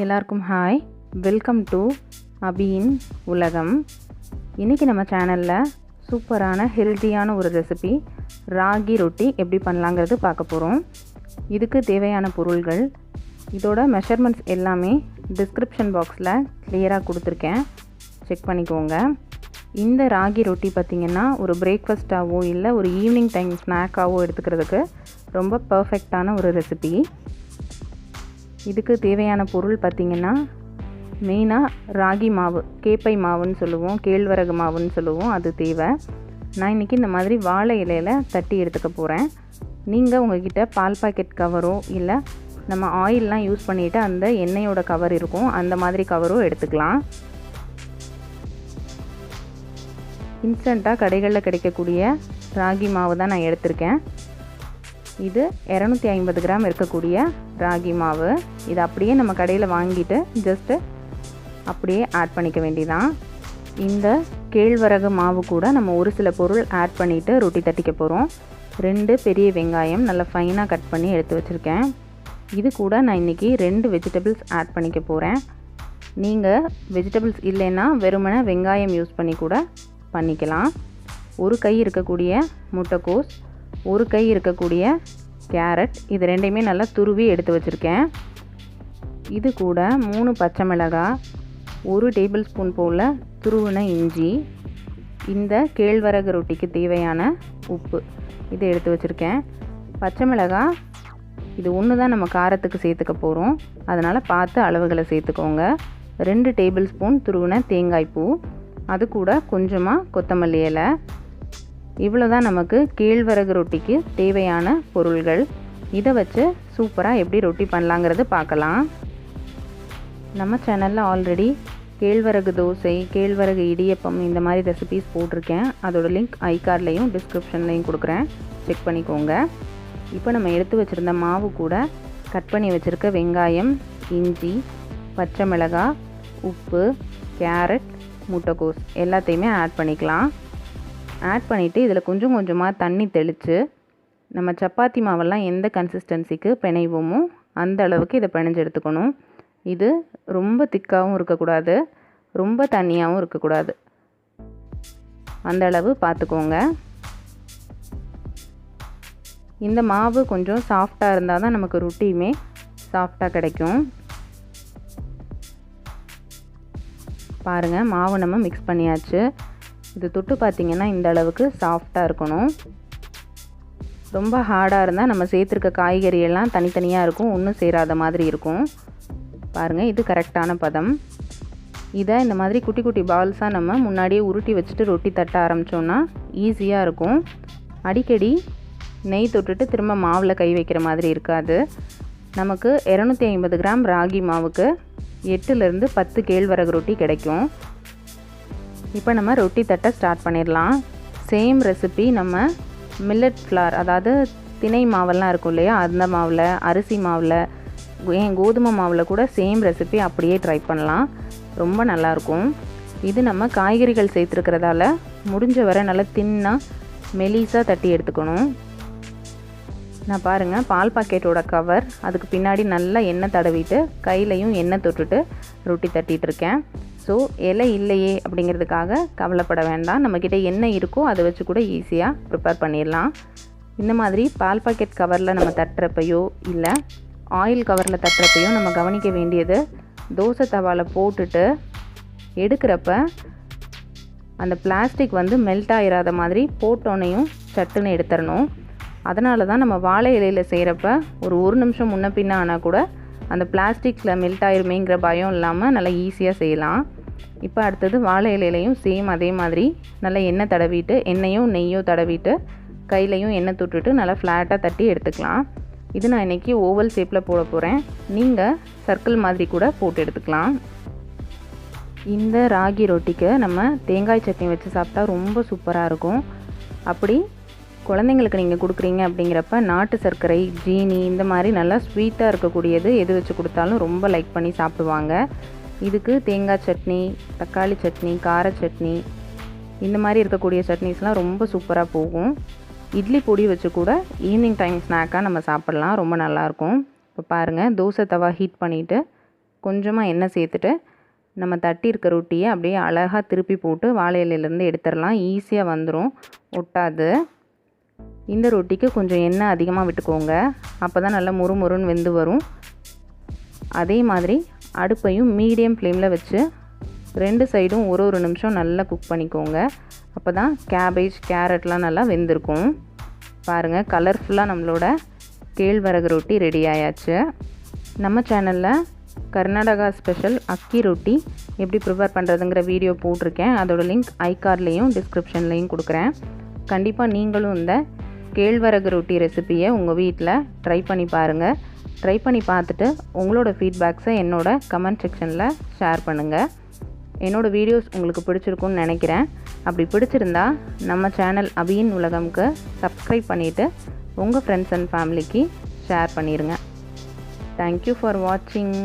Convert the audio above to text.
எல்லாருக்கும் hi, welcome to அபியின் உலகம். இன்றைக்கி நம்ம சேனலில் சூப்பரான ஹெல்த்தியான ஒரு ரெசிபி ராகி ரொட்டி எப்படி பண்ணலாங்கிறது பார்க்க போகிறோம். இதுக்கு தேவையான பொருள்கள், இதோட மெஷர்மெண்ட்ஸ் எல்லாமே டிஸ்கிரிப்ஷன் பாக்ஸில் கிளியராக கொடுத்துருக்கேன், செக் பண்ணிக்கோங்க. இந்த ராகி ரொட்டி பார்த்திங்கன்னா ஒரு பிரேக்ஃபாஸ்ட்டாகவோ இல்லை ஒரு ஈவினிங் டைம் ஸ்நாக்காகவோ எடுத்துக்கிறதுக்கு ரொம்ப பர்ஃபெக்டான ஒரு ரெசிபி. இதுக்கு தேவையான பொருள் பார்த்திங்கன்னா மெயினாக ராகி மாவு, கேப்பை மாவுன்னு சொல்லுவோம், கேழ்வரகு மாவுன்னு சொல்லுவோம், அது தேவை. நான் இன்றைக்கி இந்த மாதிரி வாழை இலையில் தட்டி எடுத்துக்க போகிறேன். நீங்கள் உங்கள்கிட்ட பால் பாக்கெட் கவரோ இல்லை நம்ம ஆயிலெலாம் யூஸ் பண்ணிவிட்டு அந்த எண்ணெயோட கவர் இருக்கும், அந்த மாதிரி கவரோ எடுத்துக்கலாம். இன்ஸ்டண்ட்டாக கடைகளில் கிடைக்கக்கூடிய ராகி மாவு தான் நான் எடுத்திருக்கேன். இது 250 கிராம் இருக்கக்கூடிய ராகி மாவு. இது அப்படியே நம்ம கடையில் வாங்கிட்டு ஜஸ்ட்டு அப்படியே ஆட் பண்ணிக்க வேண்டியதான். இந்த கேழ்வரகு மாவு கூட நம்ம ஒரு சில பொருள் ஆட் பண்ணிவிட்டு ரொட்டி தட்டிக்க போகிறோம். 2 பெரிய வெங்காயம் நல்லா ஃபைனாக கட் பண்ணி எடுத்து வச்சுருக்கேன். இது கூட நான் இன்றைக்கி 2 வெஜிடபிள்ஸ் ஆட் பண்ணிக்க போகிறேன். நீங்கள் வெஜிடபிள்ஸ் இல்லைன்னா வெறுமனே வெங்காயம் யூஸ் பண்ணி கூட பண்ணிக்கலாம். ஒரு கை இருக்கக்கூடிய முட்டைக்கோஸ், ஒரு கை இருக்கக்கூடிய கேரட், இது ரெண்டையுமே நல்லா துருவி எடுத்து வச்சுருக்கேன். இது கூட 3 பச்சை மிளகாய், 1 டேபிள் ஸ்பூன் போல் துருவின இஞ்சி, இந்த கேழ்வரகு ரொட்டிக்கு தேவையான உப்பு இது எடுத்து வச்சுருக்கேன். பச்சை மிளகாய் இது ஒன்று தான் நம்ம காரத்துக்கு சேர்த்துக்க போகிறோம், அதனால் பார்த்து அளவுகளை சேர்த்துக்கோங்க. 2 டேபிள் ஸ்பூன் துருவின தேங்காய் பூ, அது கூட கொஞ்சமாக கொத்தமல்லி இலை. இவ்வளோ தான் நமக்கு கேழ்வரகு ரொட்டிக்கு தேவையான பொருள்கள். இதை வச்சு சூப்பராக எப்படி ரொட்டி பண்ணலாங்கிறது பார்க்கலாம். நம்ம சேனலில் ஆல்ரெடி கேழ்வரகு தோசை, கேழ்வரகு இடியப்பம் இந்த மாதிரி ரெசிபீஸ் போட்டிருக்கேன். அதோட லிங்க் ஐகார்ட்லேயும் டிஸ்கிரிப்ஷன்லேயும் கொடுக்குறேன், செக் பண்ணிக்கோங்க. இப்போ நம்ம எடுத்து வச்சுருந்த மாவு கூட கட் பண்ணி வச்சுருக்க வெங்காயம், இஞ்சி, பச்சை மிளகாய், உப்பு, கேரட், முட்டைக்கோஸ் எல்லாத்தையுமே ஆட் பண்ணிக்கலாம். ஆட் பண்ணிவிட்டு இதில் கொஞ்சம் கொஞ்சமாக தண்ணி தெளித்து நம்ம சப்பாத்தி மாவெல்லாம் எந்த கன்சிஸ்டன்சிக்கு பிணைவோமோ அந்த அளவுக்கு இதை பிணைஞ்சு எடுத்துக்கணும். இது ரொம்ப திக்காகவும் இருக்கக்கூடாது, ரொம்ப தண்ணியாகவும் இருக்கக்கூடாது, அந்த அளவு பார்த்துக்கோங்க. இந்த மாவு கொஞ்சம் சாஃப்டாக இருந்தால் தான் நமக்கு ரொட்டியுமே சாஃப்டாக கிடைக்கும். பாருங்கள், மாவு நம்ம மிக்ஸ் பண்ணியாச்சு. இது தொட்டு பார்த்திங்கன்னா இந்த அளவுக்கு சாஃப்டாக இருக்கணும். ரொம்ப ஹார்டாக இருந்தால் நம்ம சேர்த்துருக்க காய்கறியெல்லாம் தனித்தனியாக இருக்கும், ஒன்றும் சேராத மாதிரி இருக்கும். பாருங்கள், இது கரெக்டான பதம். இதை இந்த மாதிரி குட்டி குட்டி பால்ஸாக நம்ம முன்னாடியே உருட்டி வச்சுட்டு ரொட்டி தட்ட ஆரம்பித்தோன்னா ஈஸியாக இருக்கும். அடிக்கடி நெய் தொட்டுட்டு திரும்ப மாவில் கை வைக்கிற மாதிரி இருக்காது. நமக்கு 250 கிராம் ராகி மாவுக்கு 8லேருந்து 10 கேழ்வரகு ரொட்டி கிடைக்கும். இப்போ நம்ம ரொட்டி தட்ட ஸ்டார்ட் பண்ணிடலாம். சேம் ரெசிபி நம்ம மில்லட் ஃப்ளார், அதாவது திணை மாவெல்லாம் இருக்கும் இல்லையா, அந்த மாவில், அரிசி மாவில், கோதுமை மாவில் கூட சேம் ரெசிபி அப்படியே ட்ரை பண்ணலாம், ரொம்ப நல்லாயிருக்கும். இது நம்ம காய்கறிகள் சேர்த்துருக்கிறதால முடிஞ்ச வரை நல்லா தின்னாக மெலிசாக தட்டி எடுத்துக்கணும். நான் பாருங்கள், பால் பாக்கெட்டோட கவர், அதுக்கு பின்னாடி நல்லா எண்ணெய் தடவிட்டு கையிலையும் எண்ணெய் தொட்டுட்டு ரொட்டி தட்டிகிட்ருக்கேன். ஸோ இலை இல்லையே அப்படிங்கிறதுக்காக கவலைப்பட வேண்டாம், நம்மக்கிட்ட எண்ணெய் இருக்கோ அதை வச்சு கூட ஈஸியாக ப்ரிப்பேர் பண்ணிடலாம். இந்த மாதிரி பால் பாக்கெட் கவரில் நம்ம தட்டுறப்பையோ இல்லை ஆயில் கவரில் தட்டுறப்பையோ நம்ம கவனிக்க வேண்டியது, தோசை தவாவில் போட்டுட்டு எடுக்கிறப்ப அந்த பிளாஸ்டிக் வந்து மெல்ட் ஆகிடாத மாதிரி போட்டோன்னையும் சட்டுன்னு எடுத்துடணும். அதனால தான் நம்ம வாழை இலையில் செய்கிறப்ப ஒரு நிமிஷம் முன்ன பின்ன ஆனால் கூட அந்த பிளாஸ்டிக்கில் மெல்ட் ஆயிருமேங்கிற பயம் இல்லாமல் நல்லா ஈஸியாக செய்யலாம். இப்போ அடுத்தது வாழை இலையிலையும் சேம் அதே மாதிரி நல்லா எண்ணெய் தடவிட்டு, எண்ணெயும் நெய்யோ தடவிட்டு கையிலையும் எண்ணெய் தொட்டுட்டு நல்லா ஃப்ளாட்டாக தட்டி எடுத்துக்கலாம். இது நான் இன்றைக்கி ஓவல் ஷேப்பில் போட போகிறேன், நீங்கள் சர்க்கிள் மாதிரி கூட போட்டு எடுத்துக்கலாம். இந்த ராகி ரொட்டிக்கு நம்ம தேங்காய் சட்னி வச்சு சாப்பிட்டா ரொம்ப சூப்பராக இருக்கும். அப்படி குழந்தைங்களுக்கு நீங்கள் கொடுக்குறீங்க அப்படிங்கிறப்ப நாட்டு சர்க்கரை, ஜீனி இந்த மாதிரி நல்லா ஸ்வீட்டாக இருக்கக்கூடியது எது வச்சு கொடுத்தாலும் ரொம்ப லைக் பண்ணி சாப்பிடுவாங்க. இதுக்கு தேங்காய் சட்னி, தக்காளி சட்னி, கார சட்னி இந்த மாதிரி இருக்கக்கூடிய சட்னிஸ்லாம் ரொம்ப சூப்பராக போகும். இட்லி பொடி வச்சு கூட ஈவினிங் டைம் ஸ்நாக்காக நம்ம சாப்பிட்லாம், ரொம்ப நல்லாயிருக்கும். இப்போ பாருங்கள், தோசை தவா ஹீட் பண்ணிவிட்டு கொஞ்சமாக எண்ணெய் சேர்த்துட்டு நம்ம தட்டி இருக்க ரொட்டியை அப்படியே அழகாக திருப்பி போட்டு வாழை இலையிலேருந்து எடுத்துடலாம். ஈஸியாக வந்துடும், ஒட்டாது. இந்த ரொட்டிக்கு கொஞ்சம் எண்ணெய் அதிகமாக விட்டுக்கோங்க, அப்போ தான் நல்லா முறுமுறுன்னு வெந்து வரும். அதே மாதிரி அடுப்பையும் மீடியம் ஃப்ளேமில் வச்சு 2 சைடும் ஒரு நிமிஷம் நல்லா குக் பண்ணிக்கோங்க. அப்போ தான் கேபேஜ் கேரட்லாம் நல்லா வெந்திருக்கும். பாருங்கள், கலர்ஃபுல்லாக நம்மளோட கேழ்வரகு ரொட்டி ரெடி ஆயாச்சு. நம்ம சேனலில் கர்நாடகா ஸ்பெஷல் அக்கி ரொட்டி எப்படி ப்ரிப்பேர் பண்ணுறதுங்கிற வீடியோ போட்டிருக்கேன். அதோட லிங்க் ஐகார்ட்லேயும் டிஸ்கிரிப்ஷன்லேயும் கொடுக்குறேன். கண்டிப்பாக நீங்களும் இந்த கேழ்வரகு ரொட்டி ரெசிப்பியை உங்கள் வீட்டில் ட்ரை பண்ணி பாருங்கள். ட்ரை பண்ணி பார்த்துட்டு உங்களோட ஃபீட்பேக்ஸை என்னோட கமெண்ட் செக்ஷனில் ஷேர் பண்ணுங்கள். என்னோடய வீடியோஸ் உங்களுக்கு பிடிச்சிருக்குன்னு நினைக்கிறேன். அப்படி பிடிச்சிருந்தா நம்ம சேனல் அபியின் உலகம்க்கு சப்ஸ்கிரைப் பண்ணிவிட்டு உங்கள் ஃப்ரெண்ட்ஸ் அண்ட் ஃபேமிலிக்கு ஷேர் பண்ணிடுங்க. தேங்க்யூ ஃபார் வாட்சிங்.